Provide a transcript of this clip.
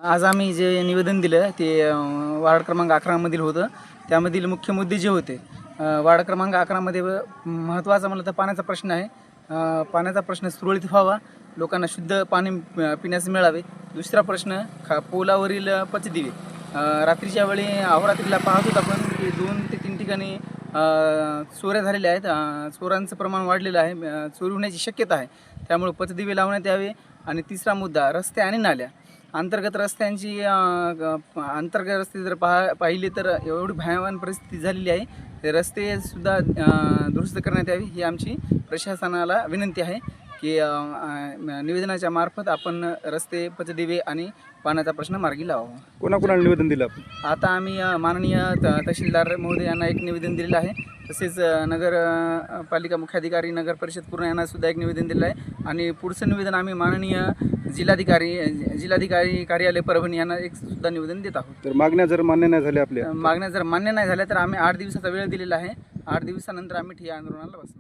आज आम्ही जे निवेदन दिलं ते वार्ड क्रमांक 11 मधील होतं. त्यामधील मुख्य मुद्दे जे होते, वार्ड क्रमांक 11 मध्ये महत्त्वाचा म्हणलं तर पाण्याचा प्रश्न आहे. पाण्याचा प्रश्न सुरळीत व्हावा, लोकांना शुद्ध पाणी पिण्यास मिळावे. दुसरा प्रश्न पोलावरील पचदिवे. रात्रीच्या वेळी अहोरात्रीला पाहत होतो आपण की 2 ते 3 ठिकाणी चोऱ्या झालेल्या आहेत. चोरांचं प्रमाण वाढलेलं आहे, चोरी होण्याची शक्यता आहे. त्यामुळे पचदिवे लावण्यात यावे. आणि तिसरा मुद्दा रस्ते आणि नाल्या. अंतर्गत रस्त्यांची अंतर्गत रस्ते जर पाहिले तर एवढी भयावह परिस्थिती झालेली आहे. ते रस्तेसुद्धा दुरुस्त करण्यात यावी ही आमची प्रशासनाला विनंती आहे की निवेदनाच्या मार्फत आपण रस्ते, पचदिवे आणि पाण्याचा प्रश्न मार्गी लावावा. कोणाकोणाला निवेदन दिलं आपण? आता आम्ही माननीय तहसीलदार महोदय यांना एक निवेदन दिलेलं आहे. तसेच नगर पालिका मुख्याधिकारी, नगर परिषद पूर्ण यांना सुद्धा एक निवेदन दिलेलं आहे. आणि पुढचं निवेदन आम्ही माननीय जिल्हाधिकारी कार्यालय परभणी यांना एक सुद्धा निवेदन देत आहोत. तर मागण्या जर मान्य नाही झाल्या, आपल्या मागण्या जर मान्य नाही झाल्या तर आम्ही 8 दिवसाचा वेळ दिलेला आहे. 8 दिवसानंतर आम्ही ठिय्या आंदोलनाला बसणार.